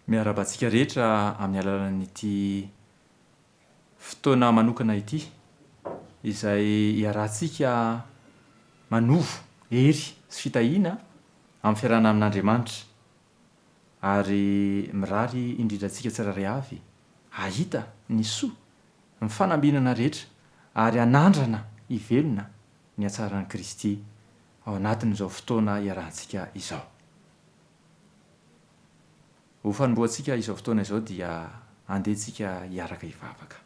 Miarabantsika rehetra amin'ny alalan'ity fotoana manokana ity izay iarahantsika manovo hery sy fitahiana amin'ny fiarahana amin'Andriamanitra ary mirary indrindrantsika tsiraray avy ahita ny soa ny fanambinana rehetra ary hanandrana ivelona ny hatsaran'i Kristy ao anatin'izao fotoana iarahantsika izao. Ho fanomboantsika izao fotoana izao dia andehantsika hiaraka hivavaka.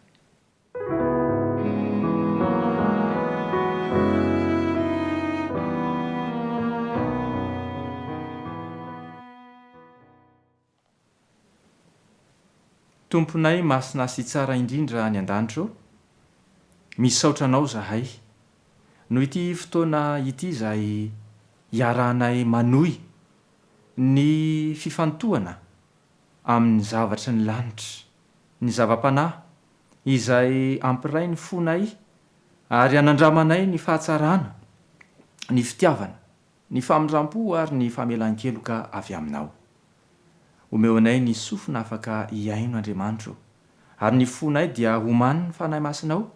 Tomponay masina sy tsara indrindra any an-danitra, misaotra anao zahay noho ity fotoana ity izay iarahanay manohy ny fifantohana amin'ny zavatry ny lanitra, ny zava-panahy izay ampiray ny fonay ary anandramanay ny fahatsarana, ny fitiavana, ny famindram-po ary ny famelan-keloka avy aminao. Omeo anay ny sofina afaka hiaino Andriamanitra ary ny fonay dia homany ny fanahy masinao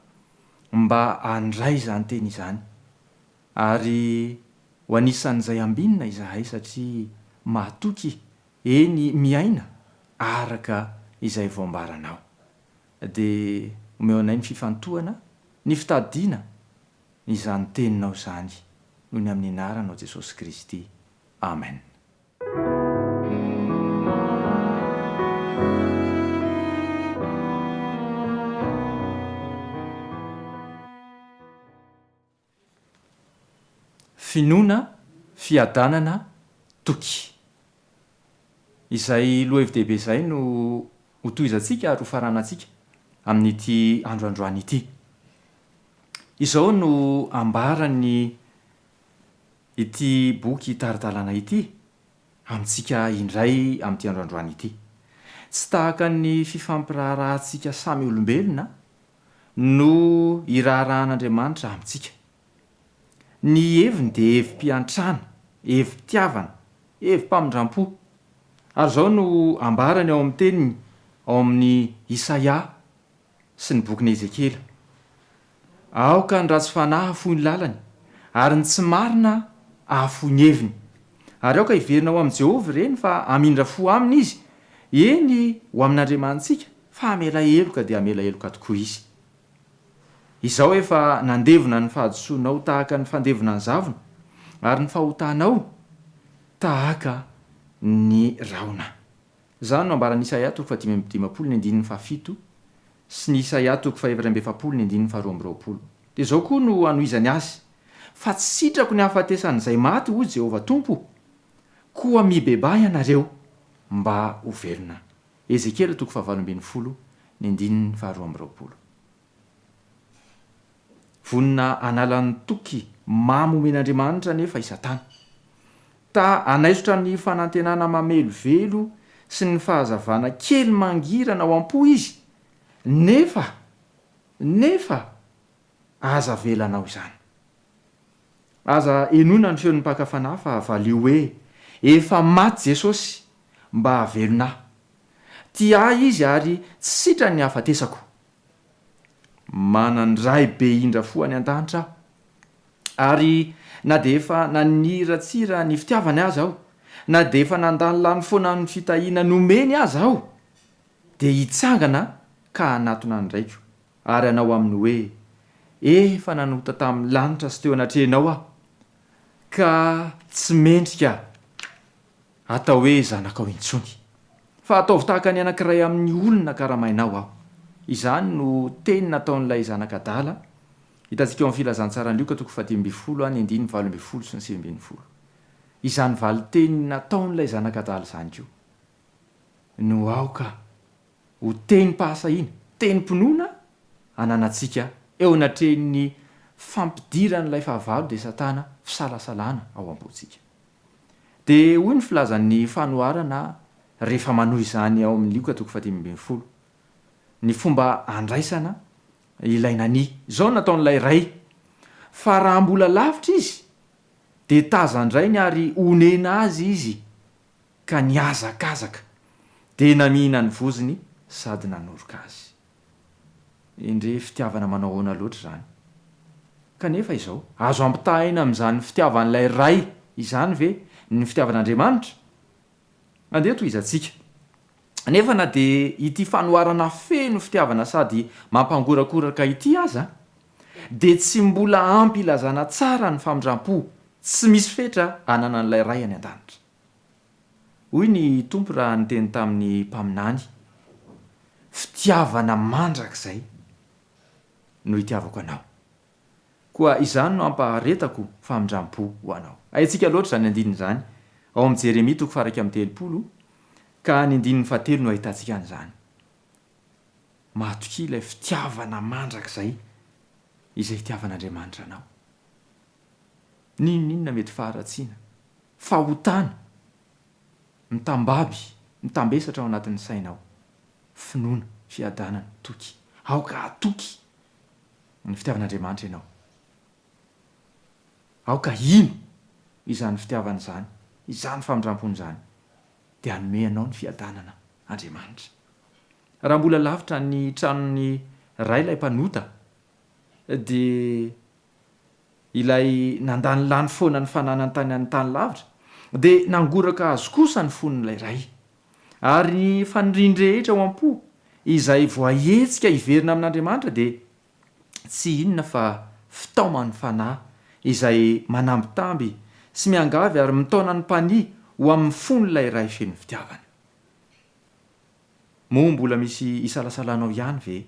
mba handray izany teny izany ary ho anisan'izay ambinina izahay satria mahatoky eny miaina araka izay voambaranao. Dia omeo anay ny fifantohana, ny fitadiana izany teninao izany noho ny amin'ny anaranao Jesosy Kristy. Amen. Finoana, fiadanana, toky. Izay lohahevi-dehibe izay no hotohizantsika ary ho faranantsika amin'ity androandroany ity. Izao no ambarany ity boky taritalana ity amintsika indray amin'ity androandroany ity. Tsy tahaka ny fifampiraharahantsika samy olombelona no iraharahan'Andriamanitra amintsika. Ny heviny dia hevim-piantrana, hevim-pitiavana, hevim-pamindram-po. Ary izao no ambarany ao amin'ny teniny ao amin'ny Isaia sy ny bokin'i Ezekela. Aoka ny ratsy fanahy afohy ny lalany ary ny tsy marina afohy ny heviny. Ary aoka hiverina ao amin'ny Jehovah ireny fa hamindra fo aminy izy. Eny ho amin'Andriamanitsika fa hamela heloka dia hamela heloka tokoa izy. Izao efa nandevona ny fahadisoanao tahaka ny fandevona ny zavona ary ny fahotanao tahaka ny raona. Izany no ambaran'i Isaia 5:7 sy ny Isaia 2:2. Dia izao koa no anohizany azy: fa tsy sitrako ny hahafatesan'izay maty hoy Jehovah Tompo, koa mibebay ianareo mba ho velona. Ezekela 5:2. Vonina analan'ny toky mamomen'Andriamanitra nefa i Satana. Ta anaisotra ny fanantenana mamelovelo sy ny fahazavana kely mangirana ao am-po izy. Nefa aza velanao izany. Aza enoina ny feon'ny mpakafanahy fa valio hoe efa maty Jesosy mba havelona ahy. Tia ahy izy ary tsy sitrany ny hafatesako. Manandray be indra fo any an-danitra aho. Ary na dia efa naniratsira ny fitiavany azy aho, na dia efa nandany lany foana ny fitahiana nomeny azy aho, dia hitsangana ka hanatona ny raiko ary hanao aminy hoe efa nanota tamin'ny lanitra sy teo anatrehanao aho, ka tsy mendrika atao hoe zanakao intsony, fa ataovy tahaka ny anankiray amin'ny olona karamainao aho. Izany no teny nataon'ilay zanakadala. Hitantsika eo amin'ny filazantsarany Luka 17:7. Izany valiteny nataon'ilay zanakadala izany koa no aoka ho teny mpahasahiana, teny mpinoana hananantsika eo anatrehan'ny fampidiran'ilay fahavalo dia Satana fisalasalana ao am-pontsika. Dia hoy ny filazan'ny fanoharana rehefa manohy izany ao amin'ny Luka 17:7. Ny fomba andraisana ilay nani. Izao nataon'ilay ray. Fa raha mbola lavitra izy dia tazandrainy ary onena azy izy ka niazakazaka dia namihina ny voziny sady nanoroka azy. Indre fitiavana manao ahoana loatra izany. Kanefa izao azo ampitahina amin'izany fitiavan'ilay ray izany ve ny fitiavan'Andriamanitra? Andeha toy izantsika. Nefa na dia ity fanoharana feno fitiavana sady mampangorakoraka ity aza, dia tsy mbola ampy ilazana tsara ny famindram-po tsy misy fetra anana an'ilay ray any an-danitra. Hoy ny tompo raha niteny tamin'ny mpaminany, fitiavana mandrakizay no hitiavako anao, koa izany no ampaharetako famindram-po ho anao. Haintsika loatra izany andininy izany ao amin'ny Jeremia 1:30 ka ny 9 no ahitantsika an'izany. Matoki ilay fitiavana mandrakizay izay hitiavan'Andriamanitra anao. Ninona mety faharatsiana, fahotana, mitambaby, mitambesatra ao anatin'ny sainao, finoana, fiadanana, toky. Aoka atoky ny fitiavan'Andriamanitra ianao. Aoka ino izany fitiavana izany, izany famindram-pony izany, dia hanome anao ny fiadanana Andriamanitra. Raha mbola lavitra ny tranony ray ilay mpanota, dia ilay nandany lany foana ny fananany tany amin'ny tany lavitra, dia nangoraka azo kosa ny fon'ilay ray. Ary ny fanindrindrehetra ao am-po izay voahetsika hiverina amin'Andriamanitra dia tsy inona fa fitaomany fanahy izay manambitamby sy miangavy ary mitaona ny mpania ho amin'ny fon'ilay ray feno fitiavana. Moa mbola misy isalasalanao ihany ve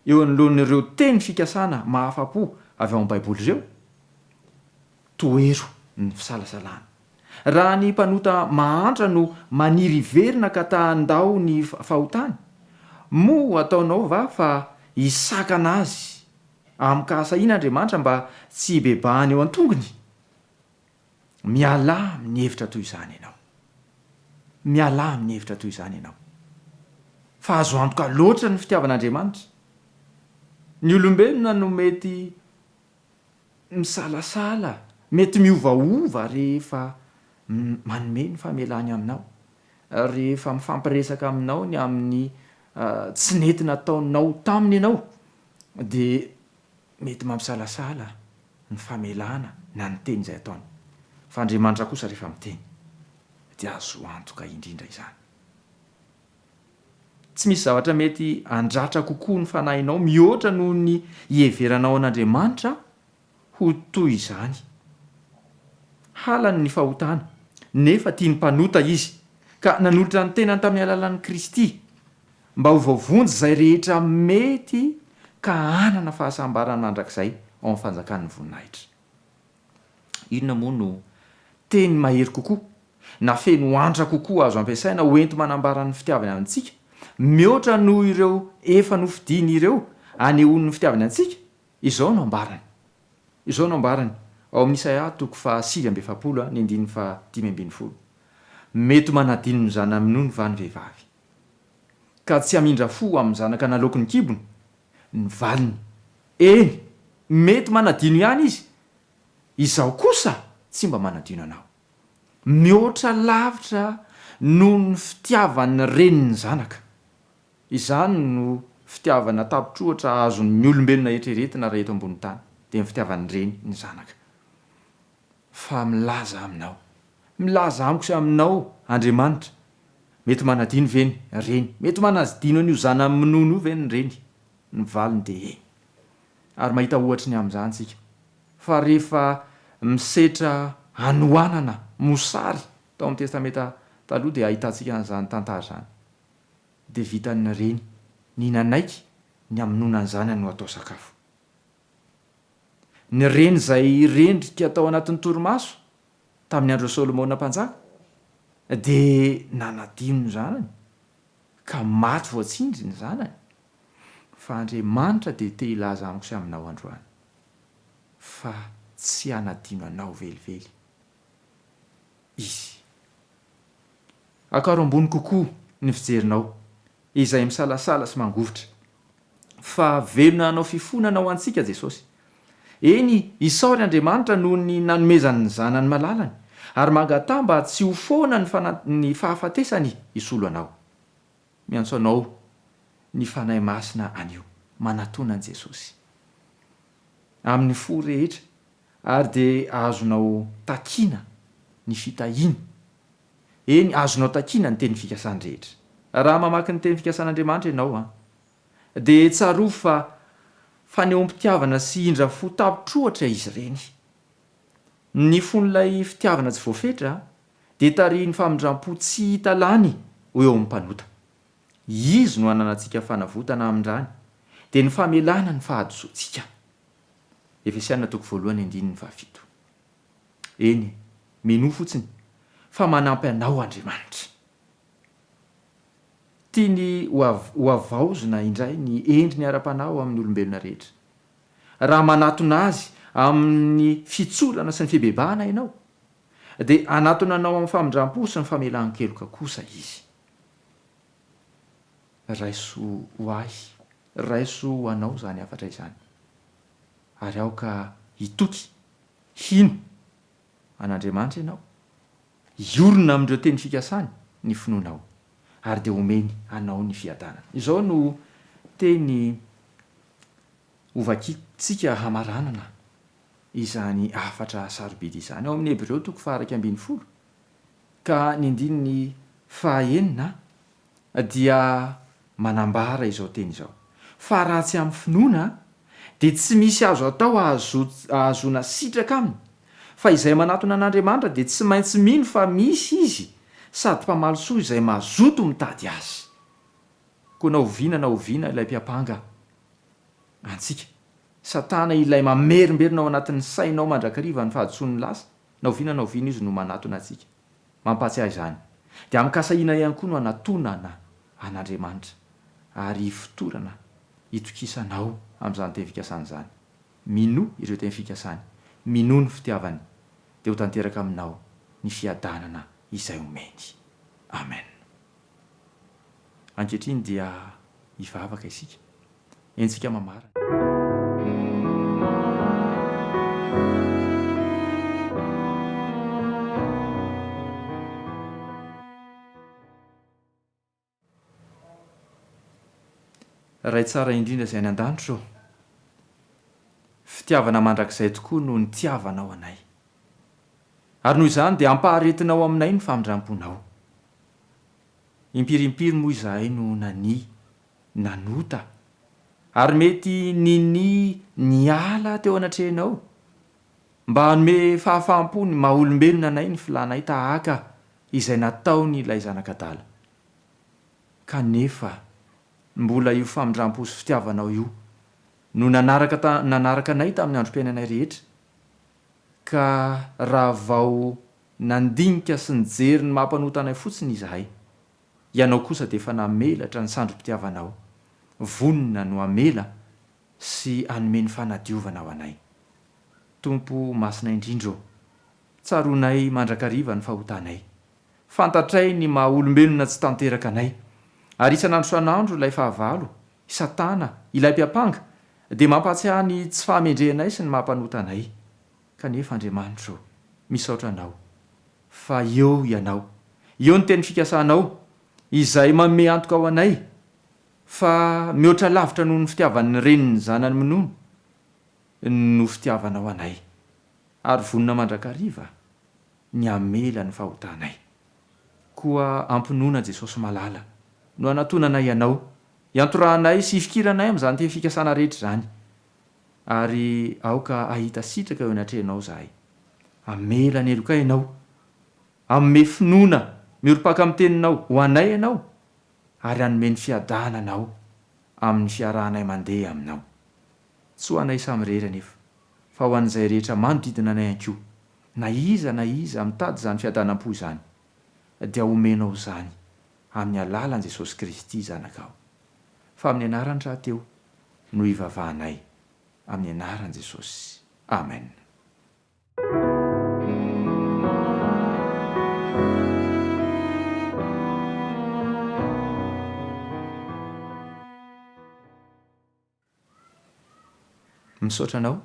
eo anoloan'ireo teny fikasana mahafa-po avy ao amin'ny Baiboly ireo? Toero ny fisalasalana. Raha ny mpanota mahantra no maniry iverina ka tahandao ny fahotany, moa ataonao va fa hisakana azy amin'ny Andriamanitra mba tsy hibebahany eo an-tongony? Miala amin'ny hevitra toy izany ianao. Miala amin'ny hevitra toy izany ianao. Fa azo antoka loatra ny fitiavan'Andriamanitra. Ny olombelona no mety misalasala, mety miovaova rehefa manome ny famelany aminao, rehefa mifampiresaka aminao ny amin'ny tsy nety nataonao taminy ianao, dia mety mampisalasala ny famelana na ny teny izay ataony. Fa Andriamanitra kosa rehefa miteny dia azo antoka indrindra izany. Tsy misy zavatra mety andratra kokoa ny fanahinao mihoatra noho ny hiheveranao an'Andriamanitra ho toy izany. Halany ny fahotana, nefa tia ny mpanota izy, ka nanolotra ny tenany tamin'ny alalan'i Kristy mba ho voavonjy izay rehetra mety ka hanana fahasambarana mandrakizay ao amin'ny fanjakan'ny voninahitra. Inona moa no teny mahery kokoa na feno antra kokoa azo ampiasaina hoento manambara ny fitiavana amintsika mihoatra noho ireo efa nofidiany ireo anehoan'ny fitiavana antsika? Izao no ambarany. Izao no ambarany ao amin'ny Isaia 7:7-5. Mety manadino ny zana minono va ny vehivavy, ka tsy hamindra fo amin'ny zanaka nalaoko ny kibony, ny valiny. Eny, mety manadino ihany izy. Izao kosa tsy mba manadino anao. Mihoatra lavitra noho ny fitiavan'ny reniny zanaka. Izany no fitiavana tapitrohatra azon'ny olombelona eritreretina raha eto ambony tany, dia ny fitiavan'ny reny ny zanaka. Fa milaza aminao, milaza amiko sy aminao Andriamanitra, mety manadino ve ny reny, mety manadino an'io zana minono io ve ny reny, ny valiny dia eny. Ary mahita ohatra ny amin'izany sika fa rehefa misetra hanohanana mosary tao amin'ny testamenta taloha dia ahitantsika an'izany tantara izany. Dia vitan'ny reny ny nanaiky ny hamonona ny zanany no atao sakafo. Ny reny izay rendrika tao anatin'ny torimaso tamin'ny andro Solomona mpanjaka dia nanadino ny zanany ka maty voatsindry ny zanany. Fa Andriamanitra dia te hilaza amiko sy aminao androany fa tsy hanadino anao velively izy. Akaro ambony kokoa ny fijerinao izay misalasala sy mangovotra, fa velona anao fifonana ho antsika Jesosy. Eny, isaory Andriamanitra noho ny nanomezany ny zanany malalany, ary mangatà mba tsy ho foana ny fahafatesany isolo anao. miantso anao ny fanahy masina anio manatonan Jesosy amin'ny fo rehetra ary dia azonao takiana ny fitahiny. Eny, azonao takiana ny teny fikasany rehetra. Raha mamaky ny teny fikasan'Andriamanitra ianao dia tsaroa fa fanehoam-pitiavana sy indra fo tapitrohatra izy ireny. Ny fon'ilay fitiavana tsy voafetra dia tarihin'ny famindram-po tsy hita lany ho eo amin'ny mpanota. Izy no ananantsika fanavotana amin'izany dia ny famelana ny fahadosoantsika. Efesiana 1:1-7. Eny, mino fotsiny fa manampy anao Andriamanitra. Tiany ho avaozona indray ny endriny ara-panao amin'ny olombelona rehetra. Raha manatona azy amin'ny fitsorana sy ny fibebahana ianao, dia anatona anao amin'ny famindram-po sy ny famelan-keloka kosa izy. Raiso ho ahy, raiso ho anao zany afatra izany. Ary aoka hitoky, hino an'Andriamanitra ianao, iorona amin'ireo teny fikasany ny finoanao, ary dia omeny anao ny fiadanana. Izao no teny hovakintsika hamaranana izany afatra sarobidy izany ao amin'ny Hebreo 12:20. Ka ny andininy 9 dia manambara izao teny izao: fa raha tsy amin'ny finoana dia tsy misy azo atao ahazoana sitraka aminy, fa izay manatona an'Andriamanitra dia tsy maintsy mino fa misy izy sady mpamaly soa izay mazoto mitady azy. Koa na oviana ilay mpiapanga antsika, Satana ilay mamerimberina ao anatin'ny sainao mandrakariva ny fahadisoan'ny lasa, na oviana izy no manatona antsika, mampatsiahy izany. Dia amin'ny kasahiana ihany koa no anatonana an'Andriamanitra ary fotorana hitokisanao amin'izany teny fikasany izany. Mino ireo teny fikasany, mino ny fitiavany, dia ho tanteraka aminao ny fiadanana izay omeny. Amen. Ankehitriny dia hivavaka isika, entsika mamarana. Ray tsara indrindra izay any an-danitro, fitiavana mandrakizay tokoa no nitiavanao anay. Ary noho izany dia ampaharetinao aminay ny famindramponao. Impirimpiry moa izahay no nanota, ary mety niala teo anatrehanao mba hanome fahafaham-po ny maha-olombelona anay ny filanay tahaka izay nataony ilay zanak'adala. Kanefa mbola io famindram-po sy fitiavanao io no nanaraka anay tamin'ny androm-piainanay rehetra. Ka raha vao nandinika sy nijery ny mampanota anay fotsiny izahay, ianao kosa dia efa namelatra ny sandrom-pitiavanao, vonona no amela sy hanome ny fanadiovana ao anay. Tompo masina indrindro, tsaronay mandrakariva ny fahotanay. Fantatray ny maha-olombelona tsy tanteraka anay, ary isan'andro san'andro ilay fahavalo, Satana, ilay mpiapanga, dia mampatsiahy ny tsy fahamendrehanay sy ny mampanota anay. Kanefa Andriamanitra, misaotra anao fa eo ianao, eo ny teny fikasanao izay manome antoka ao anay fa mihoatra lavitra noho ny fitiavan'ny reniny zanany minono no fitiavanao anay, ary vonona mandrakariva ny amela ny fahotanay. Koa ampinoana Jesosy malala no anatonanay ianao, iantorahanay sy ifikiranay amin'izany teny fikasana rehetra izany, ary aoka ahita sitraka eo anatrehanao izahay. Amela ny eloka ianao, amome finoana mihorom-paka amin'ny teninao ho anay ianao, ary hanome ny fiadananao amin'ny fiarahanay mandeha aminao. Tsy ho anay samy rery anefa, fa ho an'izay rehetra manodidina anay ihany koa, na iza mitady izany fiadanam-po izany, dia omenao izany amin'ny alalan'i Jesosy Kristy zanakao. Fa amin'ny anarany rahateo no ivavahanay, amin'ny anaran'i Jesosy. Amen. Misaotra anao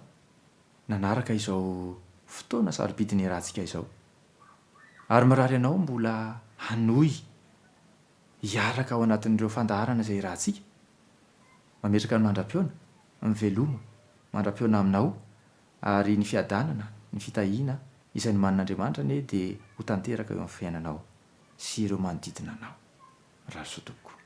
nanaraka izao fotoana sarobidi ny rahantsika izao, ary mirary anao mbola hanohy hiaraka ao anatin'ireo fandaharana izay rahantsika, mametraka ny mandra-piona, ny veloma, mandra-piona aminao, ary ny fiadanana, ny fitahiana izay ny manin'Andriamanitra anie dia ho tanteraka eo amin'ny fiainanao sy ireo manodidina anao. Raha soa tokoa.